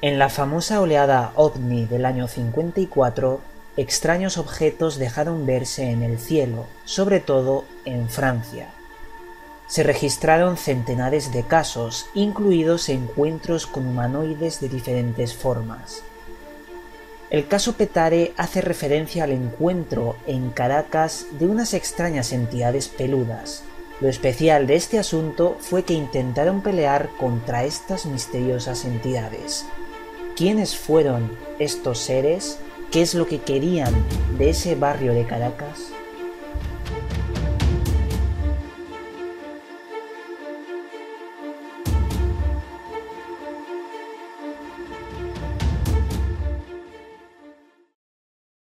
En la famosa oleada OVNI del año 54, extraños objetos dejaron verse en el cielo, sobre todo en Francia. Se registraron centenares de casos, incluidos encuentros con humanoides de diferentes formas. El caso Petare hace referencia al encuentro en Caracas de unas extrañas entidades peludas. Lo especial de este asunto fue que intentaron pelear contra estas misteriosas entidades. ¿Quiénes fueron estos seres? ¿Qué es lo que querían de ese barrio de Caracas?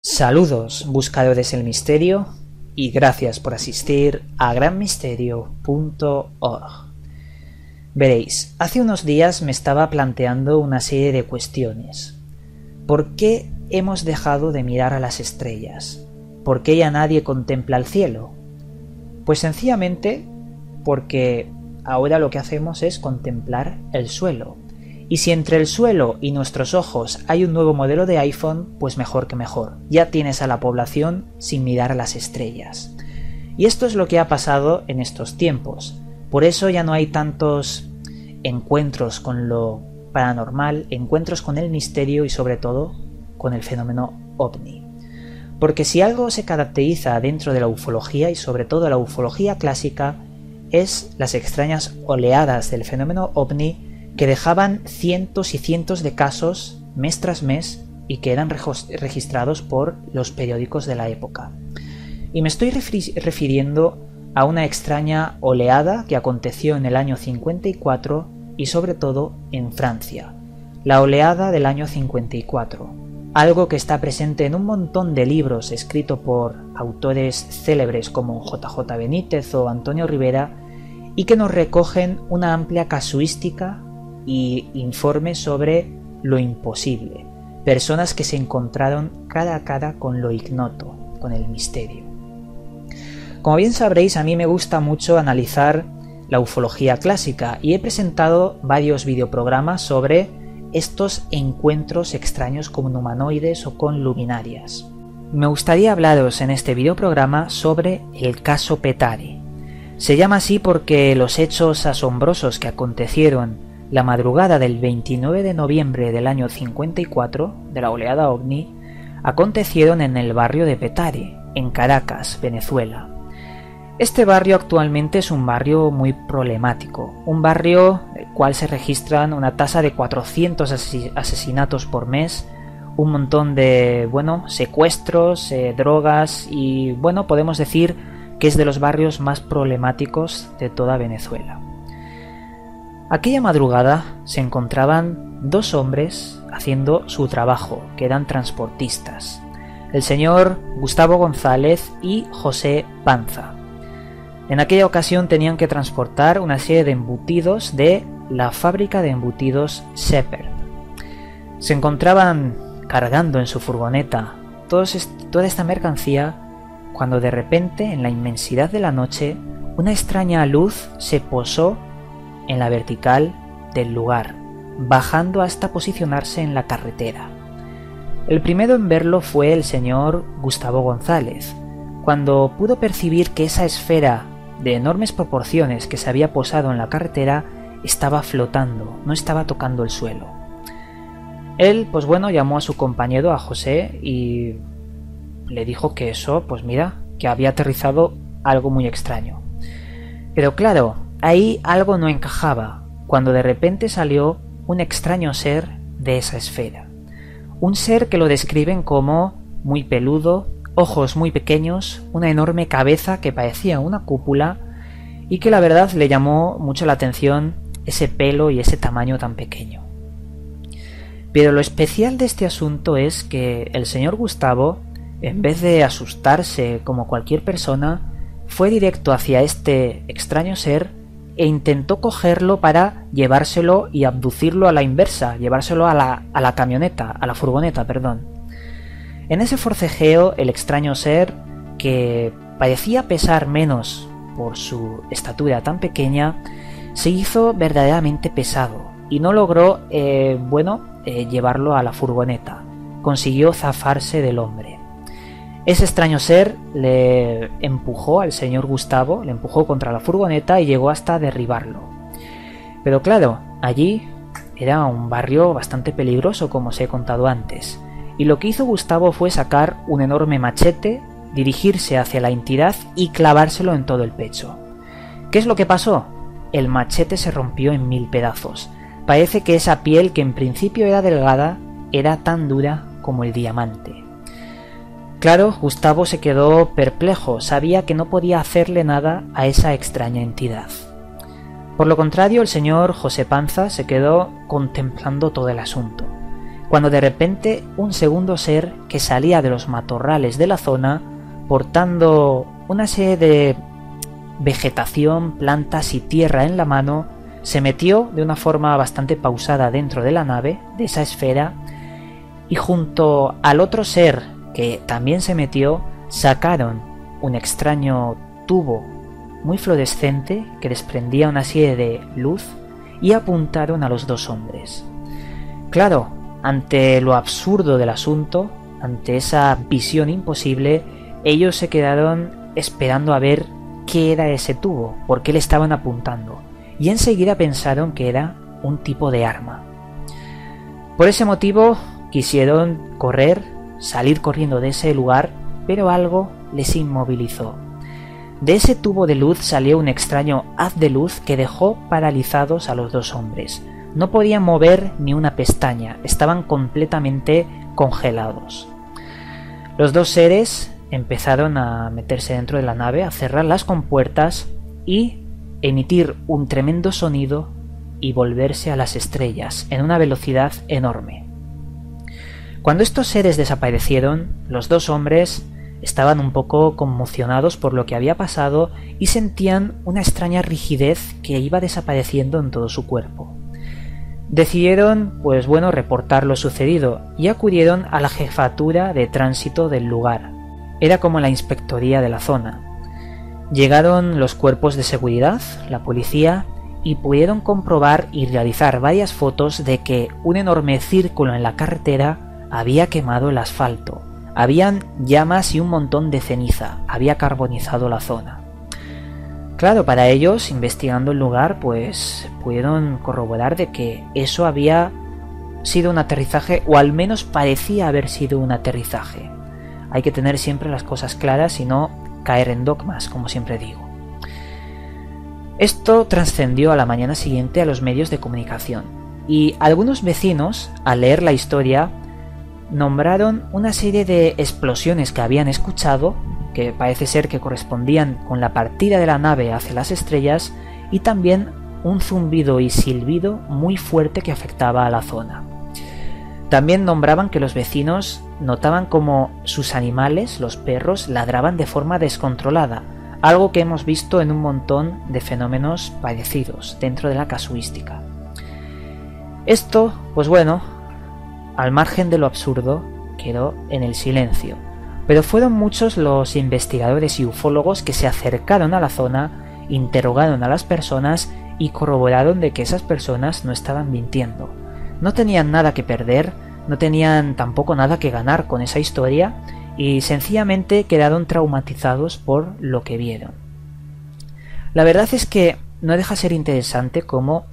Saludos, buscadores del misterio, y gracias por asistir a granmisterio.org. Veréis, hace unos días me estaba planteando una serie de cuestiones. ¿Por qué hemos dejado de mirar a las estrellas? ¿Por qué ya nadie contempla el cielo? Pues sencillamente porque ahora lo que hacemos es contemplar el suelo. Y si entre el suelo y nuestros ojos hay un nuevo modelo de iPhone, pues mejor que mejor. Ya tienes a la población sin mirar a las estrellas. Y esto es lo que ha pasado en estos tiempos. Por eso ya no hay tantos encuentros con lo paranormal, encuentros con el misterio y sobre todo con el fenómeno OVNI. Porque si algo se caracteriza dentro de la ufología y sobre todo la ufología clásica es las extrañas oleadas del fenómeno OVNI que dejaban cientos y cientos de casos mes tras mes y que eran registrados por los periódicos de la época. Y me estoy refiriendo a una extraña oleada que aconteció en el año 54 y sobre todo en Francia, la oleada del año 54, algo que está presente en un montón de libros escritos por autores célebres como JJ Benítez o Antonio Rivera y que nos recogen una amplia casuística y informes sobre lo imposible, personas que se encontraron cara a cara con lo ignoto, con el misterio. Como bien sabréis, a mí me gusta mucho analizar la ufología clásica y he presentado varios videoprogramas sobre estos encuentros extraños con humanoides o con luminarias. Me gustaría hablaros en este videoprograma sobre el caso Petare. Se llama así porque los hechos asombrosos que acontecieron la madrugada del 29 de noviembre del año 54 de la oleada OVNI acontecieron en el barrio de Petare, en Caracas, Venezuela. Este barrio actualmente es un barrio muy problemático, un barrio en el cual se registran una tasa de 400 asesinatos por mes, un montón de, secuestros, drogas y, podemos decir que es de los barrios más problemáticos de toda Venezuela. Aquella madrugada se encontraban dos hombres haciendo su trabajo, que eran transportistas, el señor Gustavo González y José Panza. En aquella ocasión tenían que transportar una serie de embutidos de la fábrica de embutidos Shepherd. Se encontraban cargando en su furgoneta toda esta mercancía cuando de repente, en la inmensidad de la noche, una extraña luz se posó en la vertical del lugar, bajando hasta posicionarse en la carretera. El primero en verlo fue el señor Gustavo González, cuando pudo percibir que esa esfera de enormes proporciones que se había posado en la carretera estaba flotando, no estaba tocando el suelo. Él, llamó a su compañero, a José, y le dijo que eso, que había aterrizado algo muy extraño. Pero claro, ahí algo no encajaba, cuando de repente salió un extraño ser de esa esfera. Un ser que lo describen como muy peludo, ojos muy pequeños, una enorme cabeza que parecía una cúpula y que la verdad le llamó mucho la atención ese pelo y ese tamaño tan pequeño. Pero lo especial de este asunto es que el señor Gustavo, en vez de asustarse como cualquier persona, fue directo hacia este extraño ser e intentó cogerlo para llevárselo y abducirlo a la inversa, llevárselo a la camioneta, a la furgoneta, perdón. En ese forcejeo, el extraño ser, que parecía pesar menos por su estatura tan pequeña, se hizo verdaderamente pesado y no logró llevarlo a la furgoneta. Consiguió zafarse del hombre. Ese extraño ser le empujó al señor Gustavo, le empujó contra la furgoneta y llegó hasta derribarlo. Pero claro, allí era un barrio bastante peligroso, como os he contado antes, y lo que hizo Gustavo fue sacar un enorme machete, dirigirse hacia la entidad y clavárselo en todo el pecho. ¿Qué es lo que pasó? El machete se rompió en 1000 pedazos. Parece que esa piel, que en principio era delgada, era tan dura como el diamante. Claro, Gustavo se quedó perplejo, sabía que no podía hacerle nada a esa extraña entidad. Por lo contrario, el señor José Panza se quedó contemplando todo el asunto, cuando de repente un segundo ser que salía de los matorrales de la zona, portando una serie de vegetación, plantas y tierra en la mano, se metió de una forma bastante pausada dentro de la nave, de esa esfera, y junto al otro ser que también se metió, sacaron un extraño tubo muy fluorescente que desprendía una serie de luz y apuntaron a los dos hombres. Claro, ante lo absurdo del asunto, ante esa visión imposible, ellos se quedaron esperando a ver qué era ese tubo, por qué le estaban apuntando, y enseguida pensaron que era un tipo de arma. Por ese motivo quisieron salir corriendo de ese lugar, pero algo les inmovilizó. De ese tubo de luz salió un extraño haz de luz que dejó paralizados a los dos hombres. No podían mover ni una pestaña, estaban completamente congelados. Los dos seres empezaron a meterse dentro de la nave, a cerrar las compuertas y emitir un tremendo sonido y volverse a las estrellas en una velocidad enorme. Cuando estos seres desaparecieron, los dos hombres estaban un poco conmocionados por lo que había pasado y sentían una extraña rigidez que iba desapareciendo en todo su cuerpo. Decidieron, reportar lo sucedido y acudieron a la jefatura de tránsito del lugar. Era como la inspectoría de la zona. Llegaron los cuerpos de seguridad, la policía, y pudieron comprobar y realizar varias fotos de que un enorme círculo en la carretera había quemado el asfalto, habían llamas y un montón de ceniza, había carbonizado la zona. Claro, para ellos, investigando el lugar, pudieron corroborar de que eso había sido un aterrizaje, o al menos parecía haber sido un aterrizaje. Hay que tener siempre las cosas claras y no caer en dogmas, como siempre digo. Esto trascendió a la mañana siguiente a los medios de comunicación, y algunos vecinos, al leer la historia, nombraron una serie de explosiones que habían escuchado, que parece ser que correspondían con la partida de la nave hacia las estrellas, y también un zumbido y silbido muy fuerte que afectaba a la zona. También nombraban que los vecinos notaban como sus animales, los perros, ladraban de forma descontrolada, algo que hemos visto en un montón de fenómenos parecidos dentro de la casuística. Esto, al margen de lo absurdo, quedó en el silencio, pero fueron muchos los investigadores y ufólogos que se acercaron a la zona, interrogaron a las personas y corroboraron de que esas personas no estaban mintiendo. No tenían nada que perder, no tenían tampoco nada que ganar con esa historia y sencillamente quedaron traumatizados por lo que vieron. La verdad es que no deja ser interesante cómo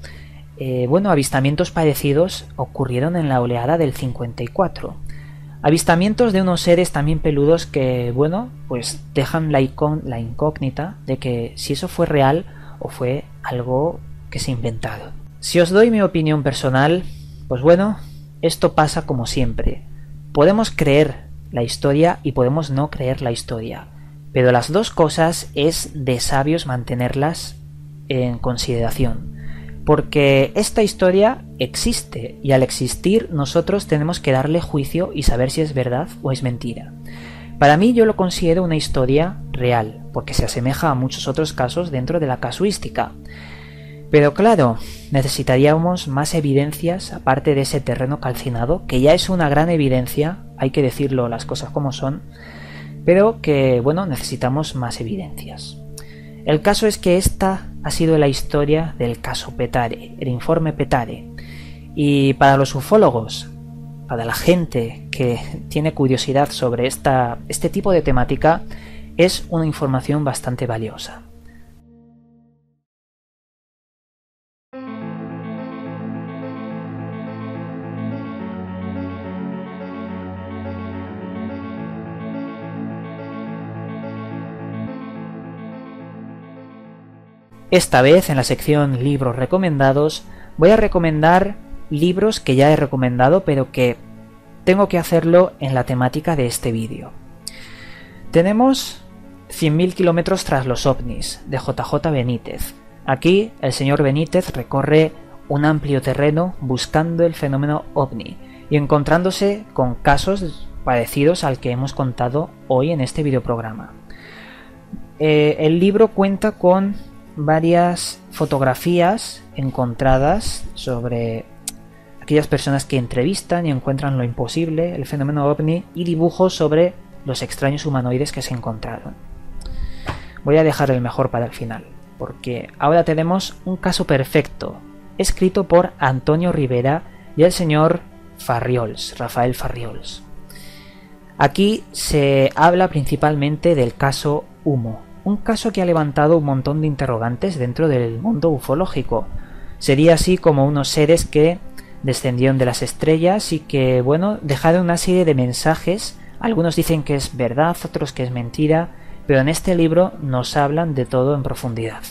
avistamientos parecidos ocurrieron en la oleada del 54. Avistamientos de unos seres también peludos que, dejan la incógnita de que si eso fue real o fue algo que se inventaron. Si os doy mi opinión personal, esto pasa como siempre. Podemos creer la historia y podemos no creer la historia, pero las dos cosas es de sabios mantenerlas en consideración. Porque esta historia existe y al existir nosotros tenemos que darle juicio y saber si es verdad o es mentira. Para mí yo lo considero una historia real, porque se asemeja a muchos otros casos dentro de la casuística. Pero claro, necesitaríamos más evidencias aparte de ese terreno calcinado, que ya es una gran evidencia, hay que decirlo las cosas como son, pero que necesitamos más evidencias. El caso es que esta ha sido la historia del caso Petare, el informe Petare, Y para los ufólogos, para la gente que tiene curiosidad sobre este tipo de temática, es una información bastante valiosa. Esta vez, en la sección libros recomendados, voy a recomendar libros que ya he recomendado, pero que tengo que hacerlo en la temática de este vídeo. Tenemos 100.000 kilómetros tras los ovnis, de JJ Benítez. Aquí el señor Benítez recorre un amplio terreno buscando el fenómeno ovni y encontrándose con casos parecidos al que hemos contado hoy en este videoprograma. El libro cuenta con varias fotografías encontradas sobre aquellas personas que entrevistan y encuentran lo imposible, el fenómeno ovni, y dibujos sobre los extraños humanoides que se encontraron. Voy a dejar el mejor para el final, porque ahora tenemos un caso perfecto, escrito por Antonio Rivera y el señor Farriols, Rafael Farriols. Aquí se habla principalmente del caso Humo, un caso que ha levantado un montón de interrogantes dentro del mundo ufológico. Sería así como unos seres que descendieron de las estrellas y que, bueno, dejaron una serie de mensajes. Algunos dicen que es verdad, otros que es mentira, pero en este libro nos hablan de todo en profundidad.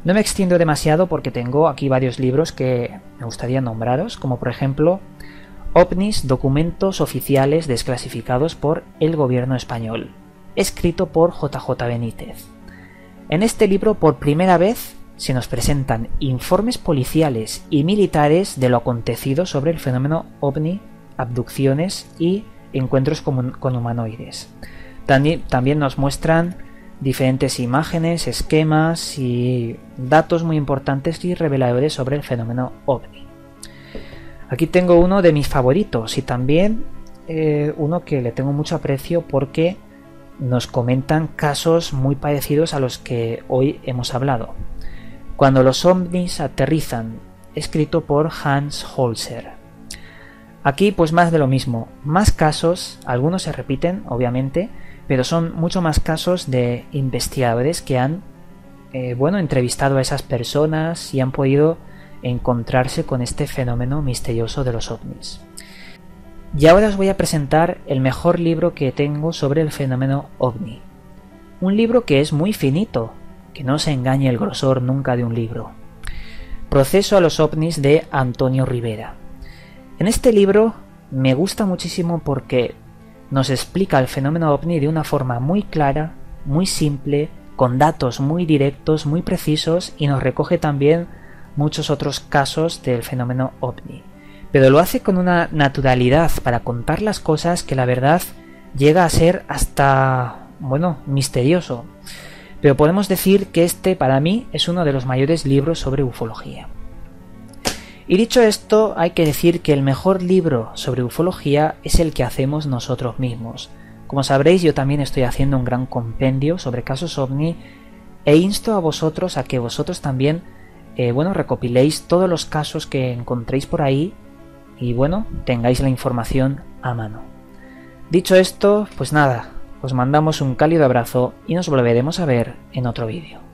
No me extiendo demasiado porque tengo aquí varios libros que me gustaría nombraros, como por ejemplo OVNIs, documentos oficiales desclasificados por el gobierno español, escrito por JJ Benítez. En este libro por primera vez se nos presentan informes policiales y militares de lo acontecido sobre el fenómeno ovni, abducciones y encuentros con humanoides. También nos muestran diferentes imágenes, esquemas y datos muy importantes y reveladores sobre el fenómeno ovni. Aquí tengo uno de mis favoritos y también uno que le tengo mucho aprecio porque nos comentan casos muy parecidos a los que hoy hemos hablado. Cuando los ovnis aterrizan, escrito por Hans Holzer. Aquí pues más de lo mismo, más casos, algunos se repiten obviamente, pero son mucho más casos de investigadores que han entrevistado a esas personas y han podido encontrarse con este fenómeno misterioso de los ovnis. Y ahora os voy a presentar el mejor libro que tengo sobre el fenómeno ovni. Un libro que es muy finito, que no se engañe el grosor nunca de un libro. Proceso a los ovnis de Antonio Rivera. En este libro me gusta muchísimo porque nos explica el fenómeno ovni de una forma muy clara, muy simple, con datos muy directos, muy precisos, y nos recoge también muchos otros casos del fenómeno ovni. Pero lo hace con una naturalidad para contar las cosas que la verdad llega a ser hasta, misterioso. Pero podemos decir que este para mí es uno de los mayores libros sobre ufología. Y dicho esto, hay que decir que el mejor libro sobre ufología es el que hacemos nosotros mismos. Como sabréis, yo también estoy haciendo un gran compendio sobre casos ovni e insto a vosotros a que vosotros también recopiléis todos los casos que encontréis por ahí y tengáis la información a mano. Dicho esto, pues nada, os mandamos un cálido abrazo y nos volveremos a ver en otro vídeo.